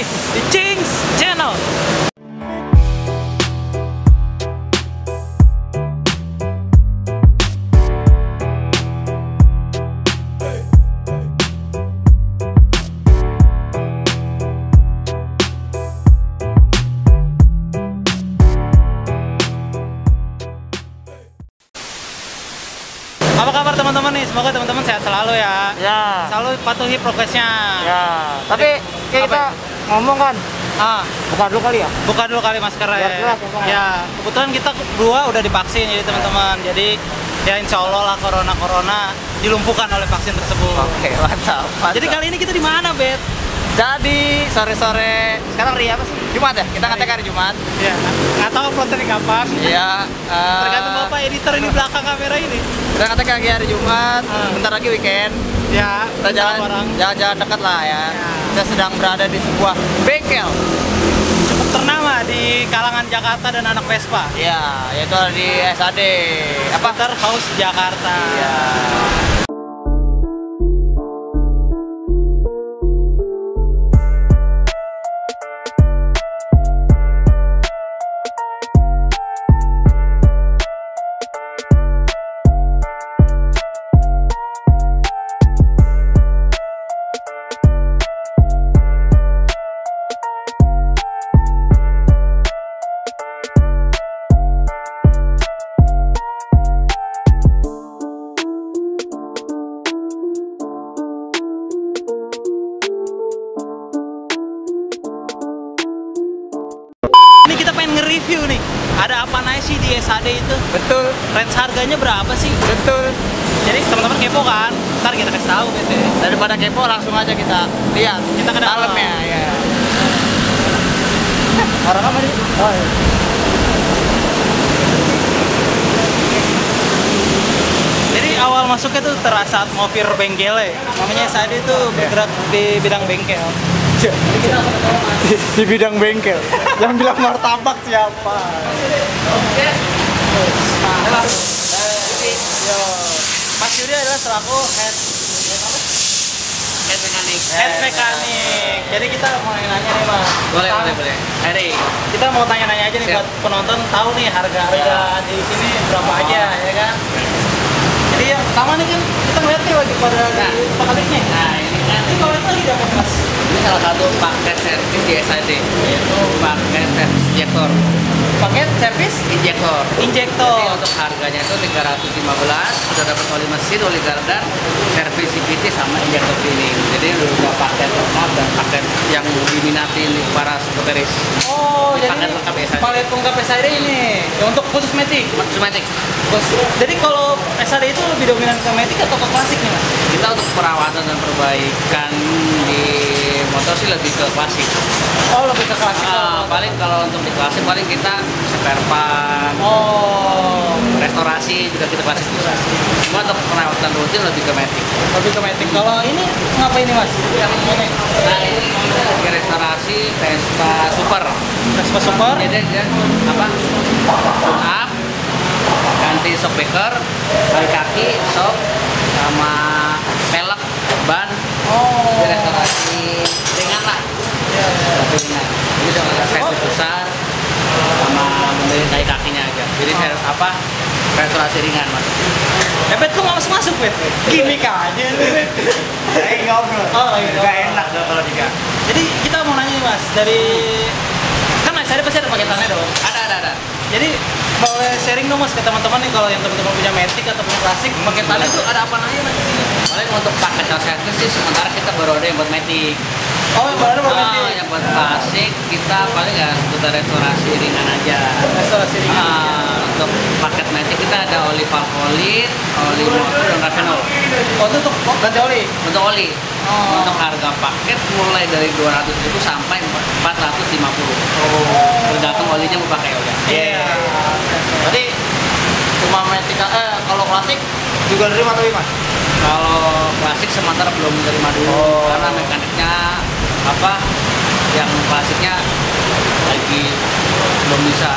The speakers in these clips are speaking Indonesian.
lagi di Cings Channel. Apa kabar teman-teman nih? Semoga teman-teman sehat selalu ya. Ya. Selalu patuhi prokesnya. Ya. Tapi kayak kita ngomong kan. Buka dulu kali ya. Buka dulu kali maskernya. Biar jelas, ya. Kebetulan kita berdua udah divaksin jadi teman-teman. Jadi ya insya Allah lah corona dilumpuhkan oleh vaksin tersebut. Oke, mantap. Jadi kali ini kita di mana, Bet? Jadi sore-sore sekarang hari apa sih? Jumat ya? Kita ngetek hari Jumat. Iya. Nggak tahu uploadnya kapan. Iya. Tergantung bapak editor ini belakang kamera ini. Kita ngetek lagi hari Jumat. Bentar lagi weekend. Ya. Kita jalan-jalan dekat lah ya. Kita sedang berada di sebuah bengkel Cukup ternama di kalangan Jakarta dan anak Vespa. ya, yaitu di SAD Scooter House Jakarta. Iya. Ini kita pengen nge-review nih. Ada apa aja sih di SAD itu? Betul. Range harganya berapa sih? Betul. Jadi teman-teman kepo kan? Ntar kita kasih tahu gitu. Daripada kepo langsung aja kita lihat. Kita ke dalam. Dalamnya ya. Orang apa nih? Oh, iya. Jadi awal masuknya tuh terasa atmosfer bengkelnya. Namanya SAD itu bergerak di bidang bengkel. Di bidang bengkel. Yang bilang martabak siapa? Mas Yudi adalah selaku head mekanik. Jadi kita mau nanya nih Mas. Boleh. Hari. Kita mau tanya-nanya aja nih buat penonton tahu nih harga di sini berapa aja ya kan. Jadi yang pertama nih kan kita ngeliat nih lagi pada di pakaliknya. Nah, ini kan Ini kalau itu lagi dapat Mas. ini salah satu paket servis di SAD, yaitu paket servis injektor. Paket servis Injektor. injektor. Jadi untuk harganya itu 315, sudah dapat oli mesin, oli gardan, servis CVT sama injektor cleaning. Jadi udah paket lengkap dan paket yang diminati para skuteris. Oh, Ini jadi paket lengkap SAD. paket lengkap SAD ini ya, untuk khusus metik. Matic. Jadi kalau SAD itu lebih dominan ke metik atau ke klasik nih Mas? Kita untuk perawatan dan perbaikan di motor sih lebih ke klasik. Oh, lebih ke klasik. Paling kalau untuk di klasik paling kita spare part, Oh, restorasi juga kita klasik juga. Cuma untuk perawatan rutin lebih ke matic. lebih ke metik. Kalau ini ngapain nih Mas? Yang ini Nah ini lagi restorasi Vespa Super. Vespa Super. Jadi dia apa? Tune up, ganti shock breaker, kaki, shock, sama pelek, ban. Oh. Jadi restorasi ringan lah. Tapi ringan. Ini udah nggak servis besar sama membedain kakinya aja. Jadi apa? Restorasi ringan mas. Bet kok nggak masuk Bet? Gimik aja. Saya ngobrol. Oh, iya. Nggak enak dong kalau tiga. Jadi kita mau nanya nih Mas, dari kan SAD pasti ada paketannya dong. Ada. Jadi boleh sharing dong Mas ke teman-teman nih kalau yang teman-teman punya metik atau punya klasik, paketannya tuh ada apa aja Mas di sini? Paling untuk paket servis sih sementara kita baru ada yang buat matic. Oh, yang baru metik. Yang buat klasik kita paling ya seputar restorasi ringan aja. Restorasi ringan. Untuk paket matic kita ada oli valvolit, oli motor dan ravenol. Oh, itu untuk ganti oli. Untuk oli. Oh. Untuk harga paket mulai dari 200.000 sampai 450. Tergantung olinya mau pakai udah. Iya. Berarti cuma matic kalau klasik juga nerima tapi mas? Kalau klasik sementara belum menerima dulu karena mekaniknya apa yang klasiknya lagi belum bisa.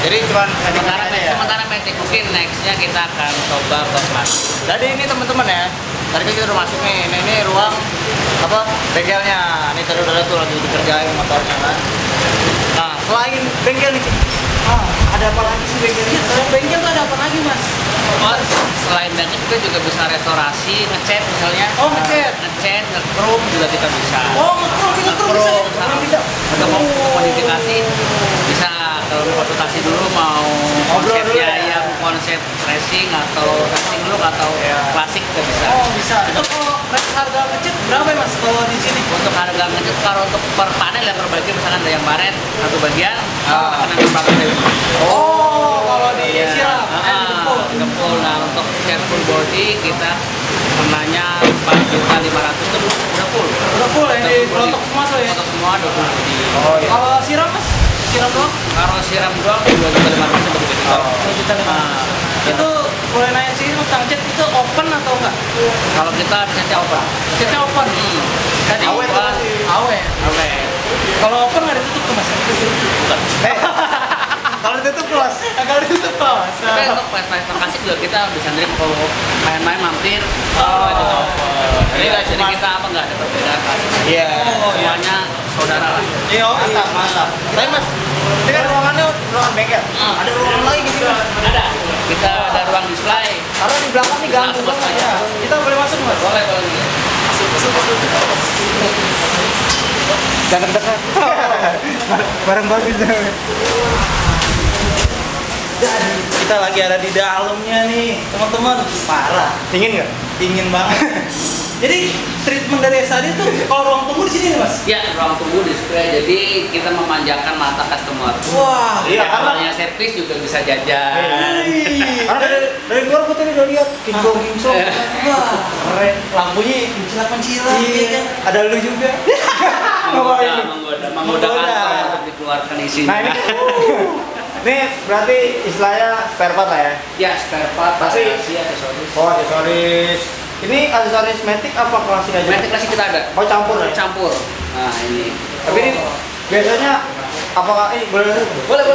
Jadi cuma Sementara matic mungkin nextnya kita akan coba ke klasik. Jadi ini teman-teman ya, tadi kan kita udah masuk nih. Nah, ini ruang apa? Bengkelnya. Ini tadi udah lihat tuh lagi dikerjain motornya kan. Nah, selain bengkel nih, Cik, ada apa lagi sih bengkelnya? Selain bengkel tuh ada apa lagi mas? Oh, selain bengkel kita juga bisa restorasi, ngecat misalnya. Oh, ngecat. Ngecat, nge-chrome juga kita bisa. Oh, nge-chrome bisa. Nge-chrome bisa. Atau mau modifikasi bisa. Kalau konsultasi dulu mau konsepnya ya konsep racing atau racing look atau klasik juga bisa. Oh, bisa. Itu kalau harga ngecat berapa ya mas kalau di sini? Untuk harga ngecat kalau untuk per panel yang terbagi misalkan ada yang baret satu bagian akan ada berapa ribu. Oh, kalau di siram, gempul. Nah, untuk cat full body kita kenanya 4.500.000 itu udah full. Udah full ya di kelotok semua tuh ya? Kelotok semua udah full body. Oh iya. Kalau siram mas? Siram doang? Kalau siram doang 2.500.000 begitu. 2.500.000. Itu boleh nanya sih mas, Kang Cet itu open atau enggak? Kalau kita catnya open. Catnya open? Tadi Awe tuh masih. Awe? Awe. Kalau open nggak ditutup tuh mas? Bukan. Kalau ditutup close? Kalau ditutup close? Tapi untuk pesta kasih juga kita bisa nerima kalau main-main mampir. Jadi kita apa nggak ada perbedaan. Iya. Semuanya saudara lah. Iya, mantap. Tapi mas, ini kan ruangannya ruangan bengkel. Ada ruangan lagi di sini mas? Ada. Kita ada ruang display. Karena di belakang nih ganggu Masuk banget aja. ya. Kita boleh masuk mas? Boleh. Masuk. Jangan dekat. Barang bagus. Kita lagi ada di dalamnya nih, teman-teman. Parah. Dingin nggak? Dingin banget. Jadi treatment dari SAD itu kalau ruang tunggu di sini nih mas? Ya, ruang tunggu display. Jadi kita memanjakan mata customer. Wah, Iya, karena servis juga bisa jajan. Karena dari luar kita udah lihat kinclong. Wah, keren. Lampunya mencilat. Iya. Ada lu juga. Menggoda kantong untuk dikeluarkan isinya. Nah, ini berarti istilahnya spare part lah ya? Ya, spare part, Pasti. aksesoris. Oh, aksesoris. Ini aksesoris matic apa klasik aja? Matic klasik kita ada. Oh, campur ya? Campur. Nah, ini. Tapi ini biasanya apakah boleh? Boleh.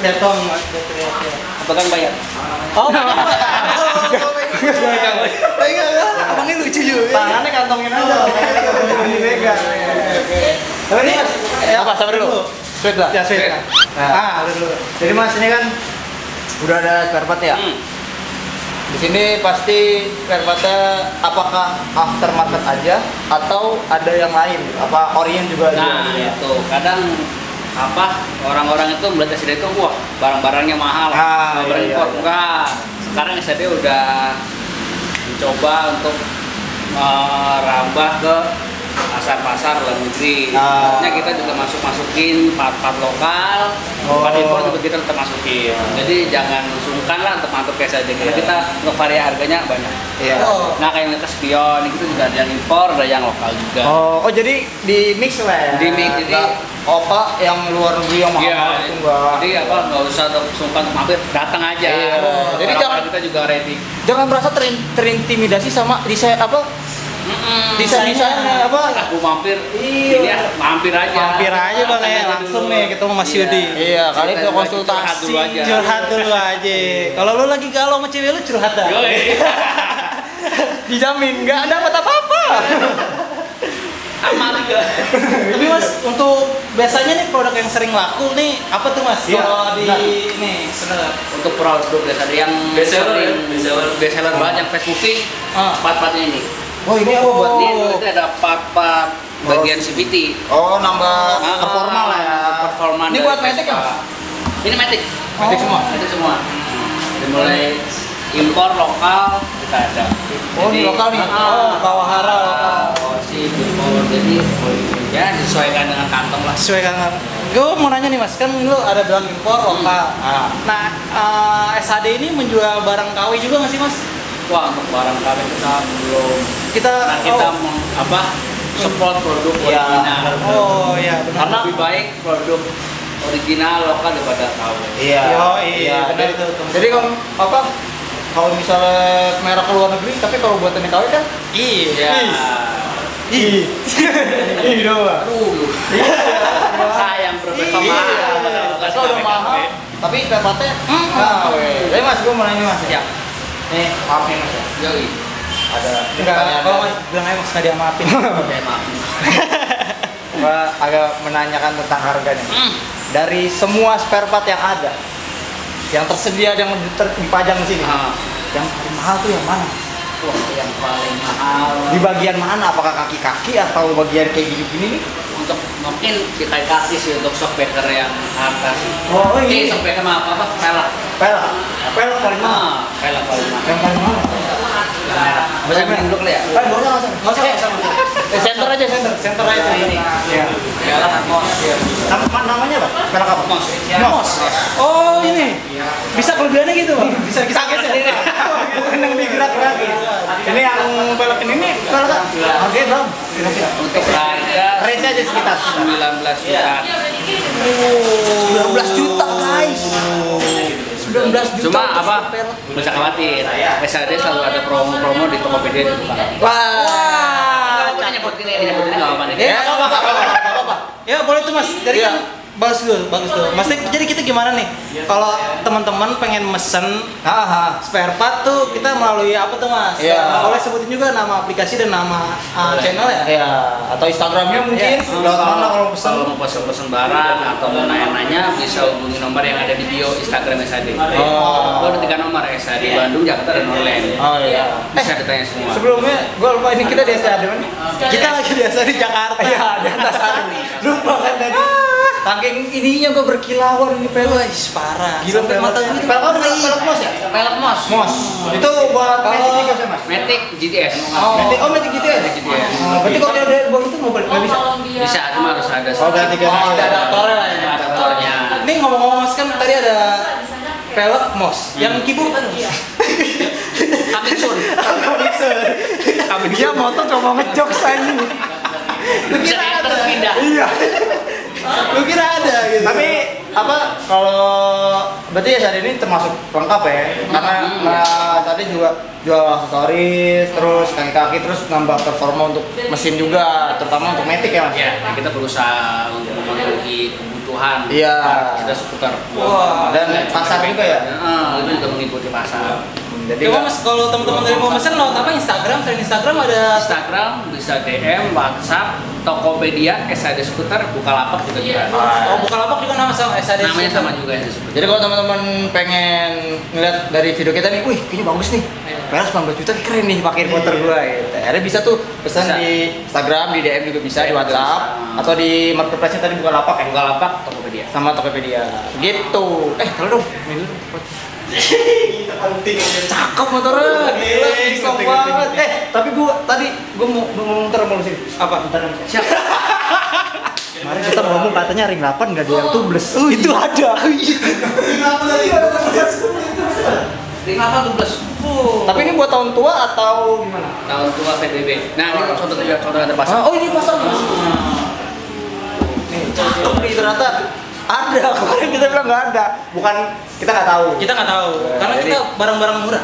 Lihat dong. Apakah bayar? Oh, enggak. Abangnya lucu juga. Tangannya kantongin aja. Ini pegang. Tapi ini mas, Apa, sabar dulu. sweet lah. Ya, sweet. Nah, dulu. Jadi mas ini kan udah ada spare part ya? Di sini pasti spare partnya apakah aftermarket aja atau ada yang lain? Apa orient juga? Nah, itu kadang apa orang-orang itu melihat SAD itu wah barang-barangnya mahal, barang impor. Enggak. Sekarang SAD udah mencoba untuk merambah ke pasar-pasar luar negeri. Artinya kita juga masukin part-part lokal, part impor juga kita tetap masukin. Jadi jangan sungkan lah untuk masuk ke SAD karena kita ngevari harganya banyak. Iya. Nah kayak yang spion itu juga ada yang impor, ada yang lokal juga. Oh, jadi di mix lah ya? Di mix, jadi apa yang luar negeri yang mahal itu enggak? Jadi apa nggak usah sungkan mampir, datang aja. Iya. Jadi jangan kita juga ready. Jangan merasa terintimidasi sama desain apa? Desain-desainnya apa? Aku mampir. Iya. Ini ya, mampir aja. Mampir aja bang ya, langsung nih ketemu Mas Yudi. Iya, kali itu Curhat konsultasi. dulu aja. Curhat dulu aja. Kalau lu lagi galau sama cewek lu curhat dah. Yoi. Dijamin nggak dapat apa-apa. Amal juga. Tapi Mas, untuk biasanya nih produk yang sering laku nih apa tuh Mas? Iya, Kalau di benar. nih, bener. Untuk produk biasa ada yang bestseller banget yang fast moving. Part-partnya ini. Oh, ini apa buat Ini itu ada part-part bagian CVT. Oh, nambah performa lah ya. Performa. Ini buat Matic ya? Ini Matic. Matic semua? Matic semua. Dari mulai impor lokal kita ada. Oh, di lokal nih. Oh, Kawahara lokal. Si impor jadi ya disesuaikan dengan kantong lah. Sesuai kan. Gue mau nanya nih Mas, kan lu ada bilang impor lokal. Nah, SAD ini menjual barang KW juga nggak sih Mas? Wah, untuk barang kami kita belum. Kita Support produk Iya. original. Oh iya benar. Karena lebih baik produk original lokal daripada KW. Iya. Iya, benar itu. Jadi kalau apa? Kalau misalnya merek ke luar negeri, tapi kalau buatan KW kan? Iya. Ih doang. Aduh. Sayang produk Iya. mahal. Kalau udah mahal, tapi spare partnya KW. Tapi Mas, gue mau nanya Mas ya. Ya. Nih, maaf nih Mas ya. Yoi. ada Enggak, pertanyaan kalau dari- mas bilang aja mas nggak diamaafin. Oke, maaf. gua agak menanyakan tentang harganya. Dari semua spare part yang ada, yang tersedia yang dipajang di sini, Ah. yang paling mahal tuh yang mana? Wah, yang paling mahal Di bagian mana? Apakah kaki-kaki atau bagian kayak gini-gini nih? untuk mungkin di kaki sih untuk shockbreaker yang atas. Oh, ini. Shockbreaker apa pelek. Pelek. Pelek paling mahal. Pelek paling mahal. Yang paling mahal. Yang merah. Bisa minum dulu kali ya. Nggak usah. Center aja, center aja. Ini. Iya. Pelek mos. Namanya apa? Pelek apa? Mos. Mos. Oh ini bisa kelebihannya gitu bang? Bisa Kaget sendiri. Bukan yang digerak lagi. Ini yang pelek ini nih pelek apa? Harganya berapa? Kira-kira. Untuk harga Range aja sekitar 19 juta. 19 juta guys. 19 juta. Cuma apa? Nggak usah khawatir. SAD selalu ada promo-promo di Tokopedia di bukan. Wah. Kita nyebut ini nggak apa-apa nih. Ya, enggak apa-apa. Ya boleh tuh mas. Jadi Iya. kan bagus tuh. Mas, jadi kita gimana nih? Kalau teman-teman pengen mesen Haha. spare part tuh kita melalui apa tuh mas? Iya. Boleh sebutin juga nama aplikasi dan nama channel ya? Ya, atau Instagramnya mungkin. Iya. Lewat mana kalau pesan? Kalau mau pesen barang atau mau nanya-nanya bisa hubungi nomor yang ada di bio Instagram SAD. Oh. Gua ada 3 nomor SAD Bandung, Jakarta dan online. Oh iya. Bisa ditanya semua. Sebelumnya gue lupa ini kita di SDA mana? Kita lagi biasa di Jakarta. Iya, di atas hari. Lupa kan tadi. Saking ininya gue berkilauan ini pelek. Wah, parah. Gila Sampai pelek. mata ini. Pelek apa? Pelek mos ya? Pelek mos. Mos. Itu buat Kalau- Matic juga sih mas? Matic GTS. Oh. Matic gitu ya? GTS. Berarti kalau dia ada buat itu nggak bisa? Bisa, cuma harus ada. Oh, ganti ganti. Oh, ada adaptornya lah ya. Adaptornya. Ini ngomong-ngomong mas kan tadi ada pelek mos. Yang kibu kan? Coming soon. Dia motor coba ngejok saya. Bisa pindah. Iya. Lu kira ada gitu? Tapi apa kalau berarti ya saat ini termasuk lengkap ya? Karena saat ini juga jual aksesoris, terus kaki-kaki, terus nambah performa untuk mesin juga, terutama untuk Matic ya mas? Ya, kita berusaha untuk memenuhi kebutuhan. Iya. Kita seputar. Wah. Dan pasar juga ya? Itu juga mengikuti pasar. Jadi Coba mas kalau teman-teman dari mau mesen lewat apa Instagram? Selain Instagram ada Instagram bisa DM, WhatsApp, Tokopedia, SAD Skuter, Bukalapak juga bisa. Oh, Bukalapak juga nama sama SAD. Namanya sama juga ya. Jadi kalau teman-teman pengen ngeliat dari video kita nih, wih kayaknya bagus nih. Perak 19 juta keren nih pakai motor gua gitu. Ada bisa tuh pesan Bisa. di Instagram, di DM juga bisa, di DM juga WhatsApp bisa. atau di marketplace tadi Bukalapak ya. Bukalapak, Tokopedia. Sama Tokopedia. Gitu. Kalau dong. Ini dulu. Cakep motornya. Gila, bisa banget. Tapi gua mau ngomong ntar mau sini. Apa? Ntar Siap. kemarin kita ngomong katanya ring 8 nggak ada yang tubles. Itu ada. Lima apa 12? Tapi ini buat tahun tua atau gimana? Tahun tua PBB. Nah, ini contoh ada pasar. Oh ini pasang. Nih, cakep nih ternyata ada. Kemarin kita bilang nggak ada. Bukan kita nggak tahu. Kita nggak tahu karena Jadi- kita barang-barang murah.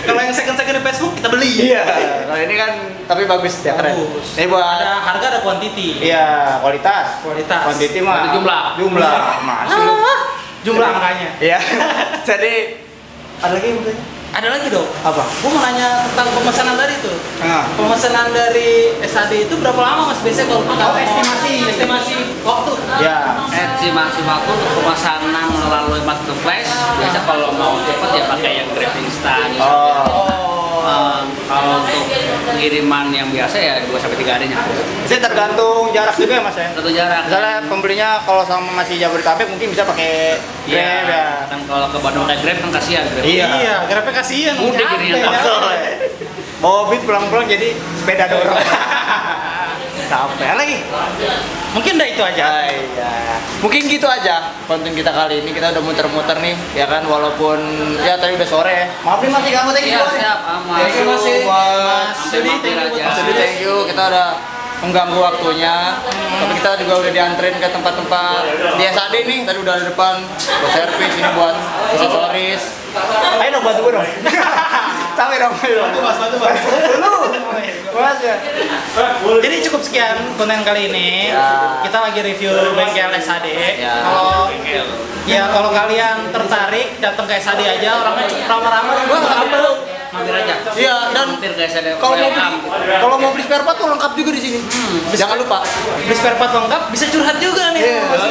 Kalau yang second-second di Facebook kita beli. Iya. Kalau ini kan tapi bagus ya keren. Bagus. Ini buat Ada harga ada quantity. iya kualitas. Kualitas. Quantity mah. Ada jumlah. Jumlah. Masih lu. Jumlah angkanya. Iya. Jadi ada lagi yang mau tanya? Ada lagi dong. Apa? Gue mau nanya tentang pemesanan tadi tuh. Nah. Pemesanan dari SAD itu berapa lama mas biasanya kalau kita Oh, mau- estimasi. estimasi waktu? Ya. Estimasi waktu untuk pemesanan melalui marketplace. Biasa kalau mau cepet ya pakai yang Grab instan. Oh. Kalau untuk pengiriman yang biasa ya 2-3 hari nyampe. Ini tergantung jarak juga ya mas ya. Satu jarak. Misalnya pembelinya kalau sama masih Jabodetabek mungkin bisa pakai Grab ya. Kan kalau ke Bandung kayak Grab kan kasihan Grab. Iya. Iya, Grabnya kasihan. Mudik capek jadinya. ya. Mobil pulang-pulang jadi sepeda dorong. Capek lagi. Mungkin udah itu aja. Iya. Mungkin gitu aja konten kita kali ini. Kita udah muter-muter nih, ya kan walaupun ya tadi udah sore ya. Maafin masih kamu tadi. Iya, siap, aman. Thank you Masih, buat Mas Sudi, thank you buat Mas Sudi, thank you. Kita udah mengganggu waktunya. Tapi kita juga udah dianterin ke tempat-tempat di SAD nih. Tadi udah di depan buat servis ini buat aksesoris. Ayo dong bantu gue dong. Sampai dong. Bantu mas. Lu. Mas ya. Jadi cukup sekian konten kali ini. Ya. Kita lagi review bengkel SAD. Ya. Kalau kalian tertarik datang ke SAD aja, orangnya cukup ramah-ramah. Gua nggak perlu mampir aja. Iya, dan mampir guys ada kalau mau beli spare part tuh lengkap juga di sini. Jangan lupa. Beli spare part lengkap, bisa curhat juga nih. Iya. Mas.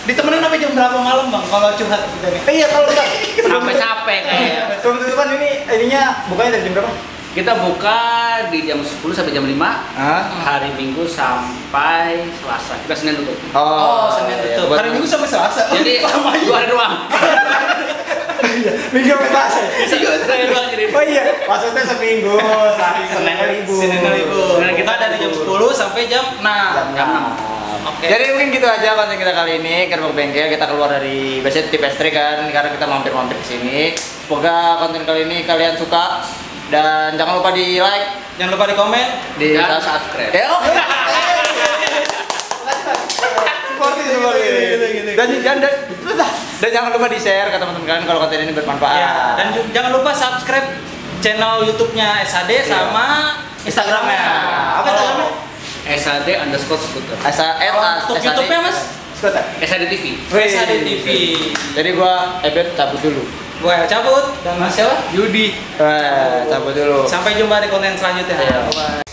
Ditemenin sampai jam berapa malam bang kalau curhat kita nih? Iya, kalau enggak sampai capek kayak. sebelum tutupan ininya bukanya dari jam berapa? Kita buka di jam 10 sampai jam 5. Hah? Hari Minggu sampai Selasa. Kita Senin tutup. Oh, Senin iya. tutup. Buat Hari Minggu sampai Selasa. Jadi 2 hari doang. Minggu sampai Selasa. Bisa 2 hari doang jadi. Oh iya, maksudnya seminggu, Senin libur. Senin libur. Senin Kita dari jam 10 sampai jam 6. Jam 6. Oke. Jadi mungkin gitu aja konten kita kali ini. Gerbang Bengkel kita keluar dari Basic Tip Estri kan, karena kita mampir-mampir ke sini. Semoga konten kali ini kalian suka dan jangan lupa di like, Jangan lupa di komen. Dan subscribe. Ya, oke. Dan jangan lupa di share ke teman-teman kalian kalau konten ini bermanfaat. Ya, dan jangan lupa subscribe channel YouTube-nya SAD sama Instagram-nya. Apa Instagramnya? SAD_scooter. Untuk YouTube-nya Mas? SAD TV. SAD TV. Jadi gua Ebet cabut dulu. Gue cabut dan Mas siapa? Yudi. Cabut dulu. Sampai jumpa di konten selanjutnya. Iya. Bye.